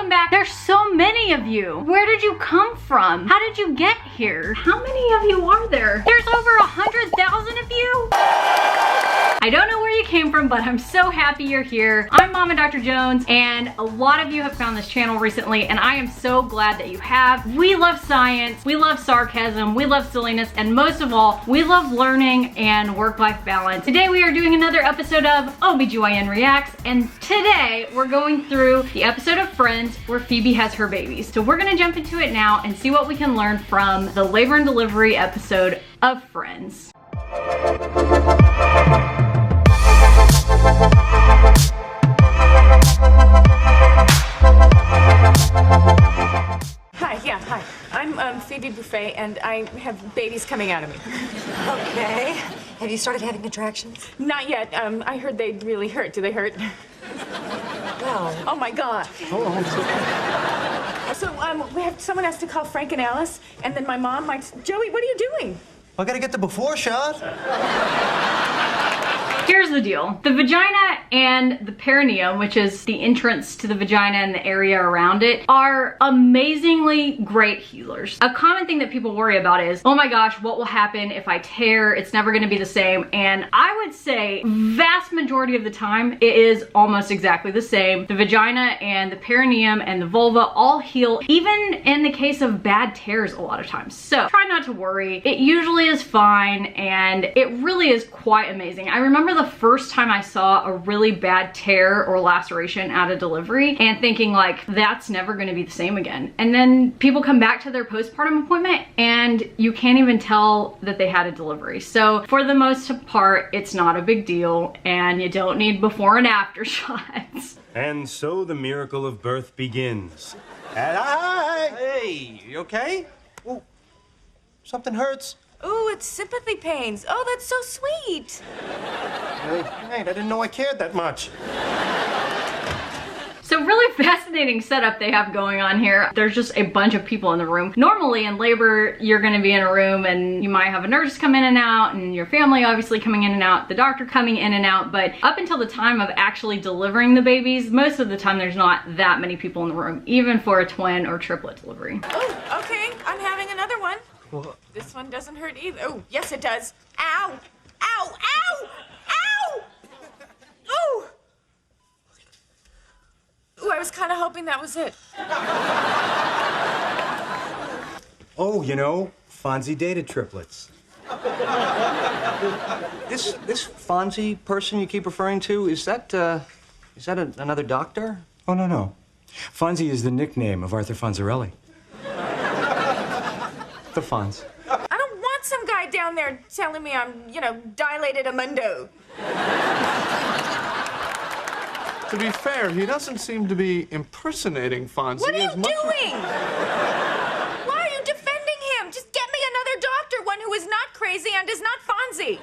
welcome back. There's so many of you. Where did you come from? How did you get here? How many of you are there? There's over 100,000 of you? I don't know where you came from, but I'm so happy you're here. I'm Mama Dr. Jones, and a lot of you have found this channel recently, and I am so glad that you have. We love science, we love sarcasm, we love silliness, and most of all, we love learning and work-life balance. Today we are doing another episode of OBGYN Reacts, and today we're going through the episode of Friends where Phoebe has her babies. So we're gonna jump into it now and see what we can learn from the labor and delivery episode of Friends. Hi. I'm Phoebe Buffet, and I have babies coming out of me. Okay. Have you started having contractions? Not yet. I heard they really hurt. Do they hurt? No. Oh my God. So we have someone has to call Frank and Alice, and then my mom might. Joey, what are you doing? I gotta get the before shot. Here's the deal. The vagina and the perineum, which is the entrance to the vagina and the area around it, are amazingly great healers. A common thing that people worry about is, oh my gosh, what will happen if I tear? It's never gonna be the same. And I would say vast majority of the time, it is almost exactly the same. The vagina and the perineum and the vulva all heal, even in the case of bad tears a lot of times. So try not to worry. It usually is fine, and it really is quite amazing. I remember the first time I saw a really bad tear or laceration at a delivery and thinking like, that's never gonna be the same again. And then people come back to their postpartum appointment and you can't even tell that they had a delivery. So for the most part, it's not a big deal and you don't need before and after shots. And so the miracle of birth begins. Hi. Hey, you okay? Ooh, something hurts. Ooh, it's sympathy pains. Oh, that's so sweet. Hey, I didn't know I cared that much. So really fascinating setup they have going on here. There's just a bunch of people in the room. Normally in labor, you're gonna be in a room and you might have a nurse come in and out and your family obviously coming in and out, the doctor coming in and out, but up until the time of actually delivering the babies, most of the time there's not that many people in the room, even for a twin or triplet delivery. Oh, okay, I'm having another one. What? This one doesn't hurt either. Oh, yes it does. Ow! Ow! Ow! Ow! Ooh! Ooh, I was kind of hoping that was it. Oh, you know, Fonzie dated triplets. This Fonzie person you keep referring to, is that another doctor? Oh, no. Fonzie is the nickname of Arthur Fonzarelli. The Fonz. I don't want some guy down there telling me I'm, dilated amundo. To be fair, he doesn't seem to be impersonating Fonzie. What are you as much doing? Why are you defending him? Just get me another doctor, one who is not crazy and is not Fonzie.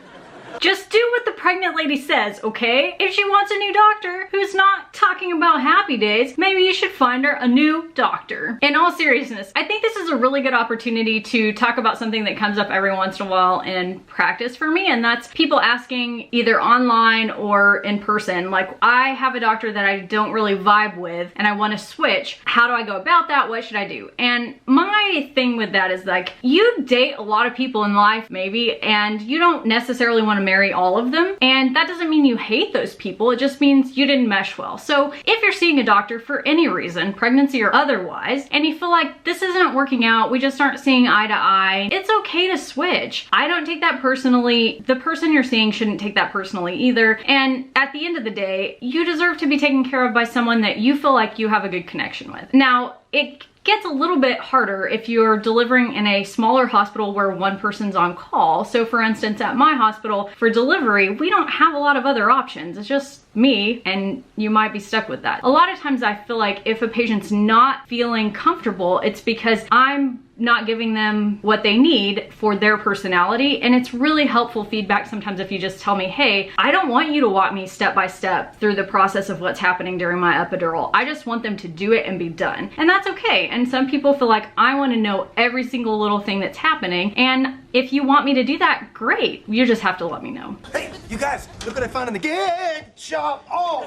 Just do what the pregnant lady says, okay? If she wants a new doctor who's not talking about happy days, maybe you should find her a new doctor. In all seriousness, I think this is a really good opportunity to talk about something that comes up every once in a while in practice for me, and that's people asking either online or in person, like, I have a doctor that I don't really vibe with and I want to switch. How do I go about that? What should I do? And my thing with that is like, you date a lot of people in life maybe, and you don't necessarily want to marry all of them, and that doesn't mean you hate those people, it just means you didn't mesh well. So if you're seeing a doctor for any reason, pregnancy or otherwise, and you feel like this isn't working out, we just aren't seeing eye to eye, it's okay to switch. I don't take that personally. The person you're seeing shouldn't take that personally either, and at the end of the day, you deserve to be taken care of by someone that you feel like you have a good connection with. Now, it gets a little bit harder if you're delivering in a smaller hospital where one person's on call. So for instance, at my hospital for delivery, we don't have a lot of other options. It's just me, and you might be stuck with that. A lot of times I feel like if a patient's not feeling comfortable, it's because I'm not giving them what they need for their personality, and it's really helpful feedback sometimes if you just tell me, hey, I don't want you to walk me step by step through the process of what's happening during my epidural. I just want them to do it and be done. And that's okay. And some people feel like I want to know every single little thing that's happening, and if you want me to do that, great. You just have to let me know. Hey, you guys, look what I found in the get shop. Oh,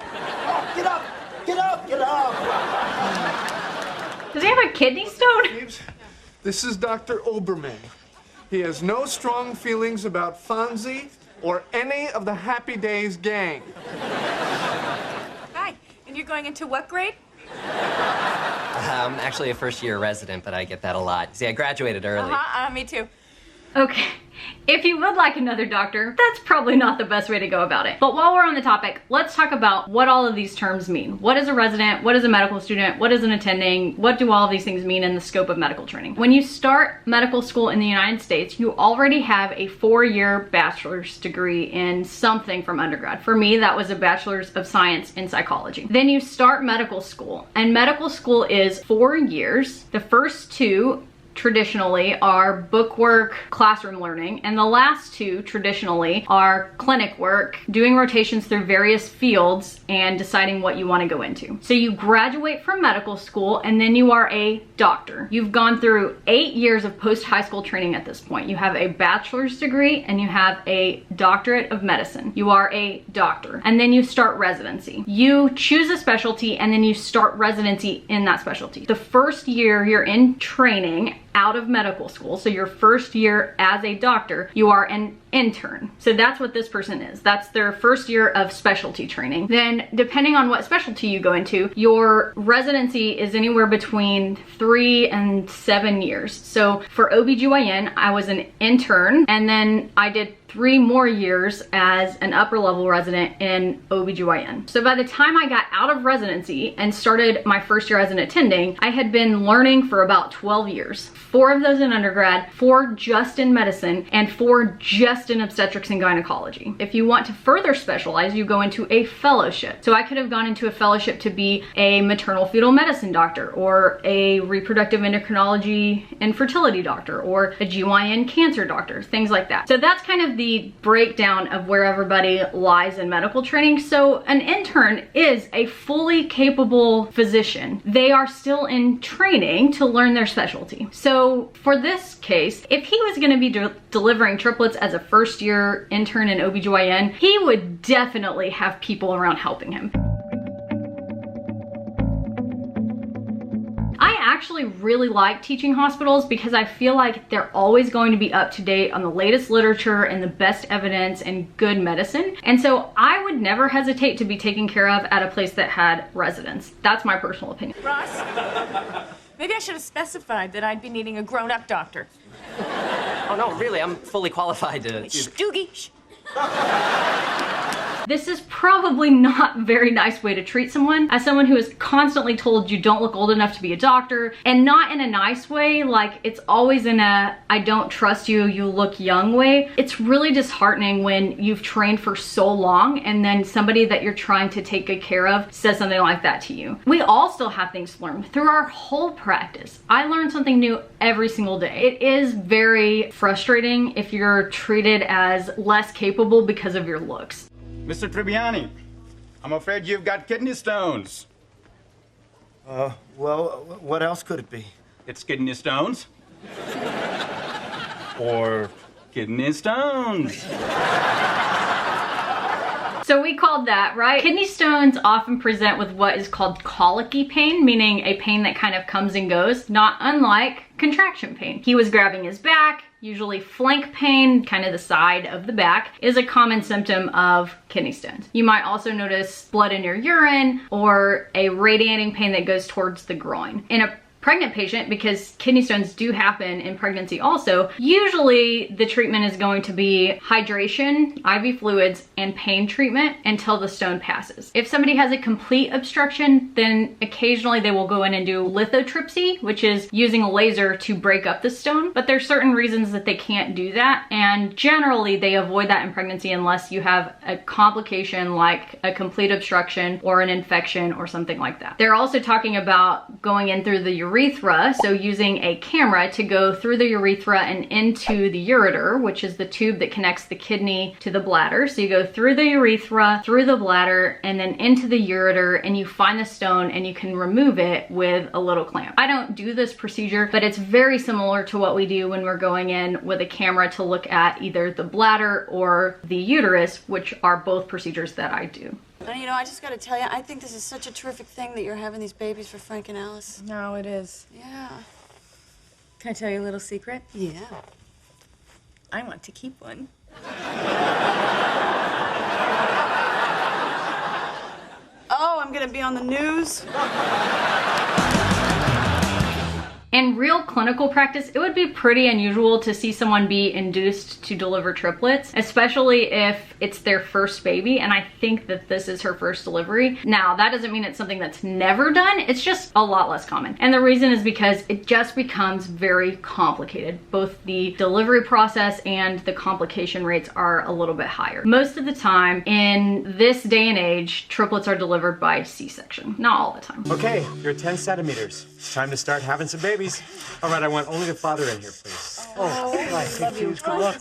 get up, get up, get up. have a kidney stone? This is Dr. Oberman. He has no strong feelings about Fonzie or any of the Happy Days gang. Hi, and you're going into what grade? I'm actually a first-year resident, but I get that a lot. See, I graduated early. Me too. Okay, if you would like another doctor, that's probably not the best way to go about it. But while we're on the topic, let's talk about what all of these terms mean. What is a resident? What is a medical student? What is an attending? What do all of these things mean in the scope of medical training? When you start medical school in the United States, you already have a 4-year bachelor's degree in something from undergrad. For me, that was a bachelor's of science in psychology. Then you start medical school, and medical school is 4 years. The first 2 traditionally are book work, classroom learning, and the last 2 traditionally are clinic work, doing rotations through various fields and deciding what you want to go into. So you graduate from medical school and then you are a doctor. You've gone through 8 years of post-high school training at this point. You have a bachelor's degree and you have a doctorate of medicine. You are a doctor. And then you start residency. You choose a specialty and then you start residency in that specialty. The first year you're in training out of medical school, so your first year as a doctor, you are an intern. So that's what this person is. That's their first year of specialty training. Then depending on what specialty you go into, your residency is anywhere between 3 and 7 years. So for OBGYN, I was an intern, and then I did 3 more years as an upper level resident in OBGYN. So by the time I got out of residency and started my first year as an attending, I had been learning for about 12 years. 4 of those in undergrad, 4 just in medicine, and 4 just in obstetrics and gynecology. If you want to further specialize, you go into a fellowship. So I could have gone into a fellowship to be a maternal fetal medicine doctor, or a reproductive endocrinology and fertility doctor, or a GYN cancer doctor, things like that. So that's kind of the breakdown of where everybody lies in medical training. So an intern is a fully capable physician. They are still in training to learn their specialty. So for this case, if he was going to be delivering triplets as a first year intern in OBGYN, he would definitely have people around helping him. I actually really like teaching hospitals because I feel like they're always going to be up to date on the latest literature and the best evidence and good medicine. And so I would never hesitate to be taken care of at a place that had residents. That's my personal opinion. Ross, maybe I should have specified that I'd be needing a grown-up doctor. Oh, no, really, I'm fully qualified to... Shh, Doogie, shh. This is probably not a very nice way to treat someone. As someone who is constantly told you don't look old enough to be a doctor, and not in a nice way, like it's always in a I don't trust you, you look young way. It's really disheartening when you've trained for so long and then somebody that you're trying to take good care of says something like that to you. We all still have things to learn through our whole practice. I learn something new every single day. It is very frustrating if you're treated as less capable because of your looks. Mr. Tribbiani, I'm afraid you've got kidney stones. Well, what else could it be? It's kidney stones. Or kidney stones. So we called that, right? Kidney stones often present with what is called colicky pain, meaning a pain that kind of comes and goes, not unlike contraction pain. He was grabbing his back. Usually flank pain, kind of the side of the back, is a common symptom of kidney stones. You might also notice blood in your urine or a radiating pain that goes towards the groin. In a pregnant patient, because kidney stones do happen in pregnancy also, usually the treatment is going to be hydration, IV fluids, and pain treatment until the stone passes. If somebody has a complete obstruction, then occasionally they will go in and do lithotripsy, which is using a laser to break up the stone. But there's certain reasons that they can't do that, and generally they avoid that in pregnancy unless you have a complication like a complete obstruction or an infection or something like that. They're also talking about going in through the urethra, so using a camera to go through the urethra and into the ureter, which is the tube that connects the kidney to the bladder. So you go through the urethra, through the bladder, and then into the ureter, and you find the stone and you can remove it with a little clamp. I don't do this procedure, but it's very similar to what we do when we're going in with a camera to look at either the bladder or the uterus, which are both procedures that I do. And you know, I just gotta tell you, I think this is such a terrific thing that you're having these babies for Frank and Alice. No, it is. Yeah. Can I tell you a little secret? Yeah. I want to keep one. Oh, I'm gonna be on the news. In real clinical practice, it would be pretty unusual to see someone be induced to deliver triplets, especially if it's their first baby, and I think that this is her first delivery. Now, that doesn't mean it's something that's never done, it's just a lot less common. And the reason is because it just becomes very complicated. Both the delivery process and the complication rates are a little bit higher. Most of the time, in this day and age, triplets are delivered by C-section. Not all the time. Okay, you're 10 centimeters. It's time to start having some babies. All right, I want only the father in here, please. Love you. Good luck.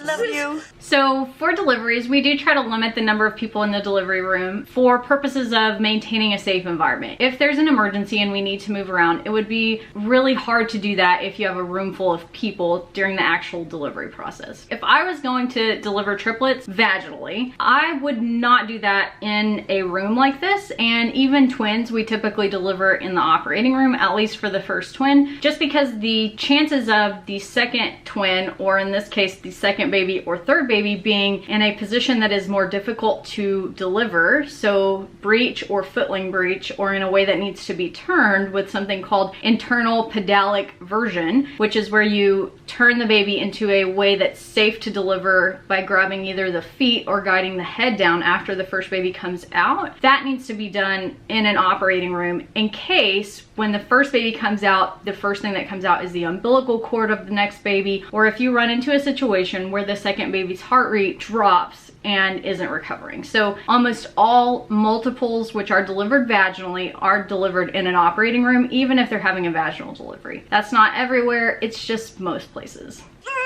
Love you. So for deliveries, we do try to limit the number of people in the delivery room for purposes of maintaining a safe environment. If there's an emergency and we need to move around, it would be really hard to do that if you have a room full of people during the actual delivery process. If I was going to deliver triplets vaginally, I would not do that in a room like this, and even twins we typically deliver in the operating room, at least for the first twin, just because the chances of the second twin, or in this case the second baby or third baby, being in a position that is more difficult to deliver, so breech or footling breech, or in a way that needs to be turned with something called internal pedalic version, which is where you turn the baby into a way that's safe to deliver by grabbing either the feet or guiding the head down after the first baby comes out. That needs to be done in an operating room in case when the first baby comes out, the first thing that comes out is the umbilical cord of the next baby, or if you run into a situation where the second baby's heart rate drops and isn't recovering. So almost all multiples which are delivered vaginally are delivered in an operating room, even if they're having a vaginal delivery. That's not everywhere, it's just most places.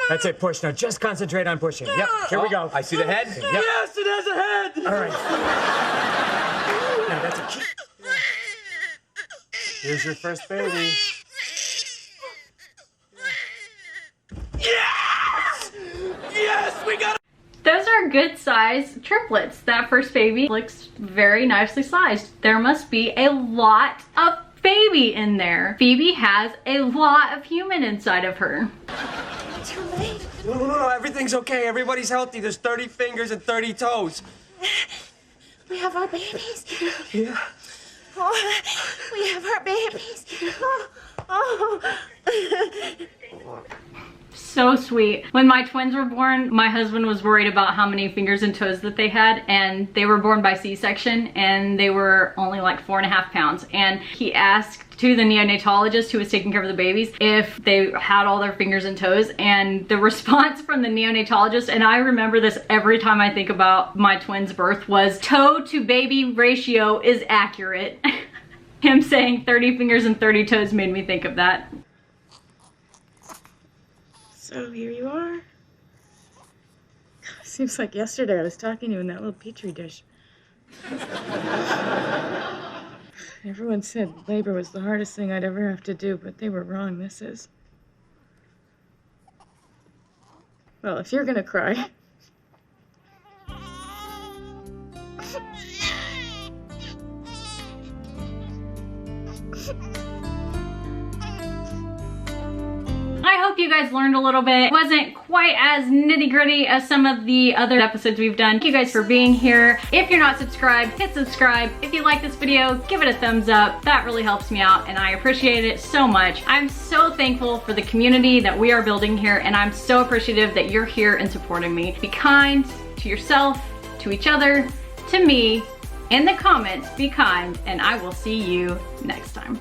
That's it, push. Now just concentrate on pushing. Yep, here we go. I see the head. Yep. Yes, it has a head. All right. Now that's a key. Here's your first baby. Yes, we got it. Those are good size triplets. That first baby looks very nicely sized. There must be a lot of baby in there. Phoebe has a lot of human inside of her. Too late. No, everything's okay. Everybody's healthy. There's 30 fingers and 30 toes. We have our babies. Yeah. Oh, we have our babies. Oh. So sweet. When my twins were born, my husband was worried about how many fingers and toes that they had, and they were born by C-section, and they were only like 4.5 pounds. And he asked to the neonatologist who was taking care of the babies if they had all their fingers and toes, and the response from the neonatologist, and I remember this every time I think about my twins' birth, was toe to baby ratio is accurate. Him saying 30 fingers and 30 toes made me think of that. So here you are. Seems like yesterday I was talking to you in that little petri dish. Everyone said labor was the hardest thing I'd ever have to do, but they were wrong. This is. Well, if you're gonna cry. I hope you guys learned a little bit. It wasn't quite as nitty gritty as some of the other episodes we've done. Thank you guys for being here. If you're not subscribed, hit subscribe. If you like this video, give it a thumbs up. That really helps me out and I appreciate it so much. I'm so thankful for the community that we are building here, and I'm so appreciative that you're here and supporting me. Be kind to yourself, to each other, to me. In the comments, be kind, and I will see you next time.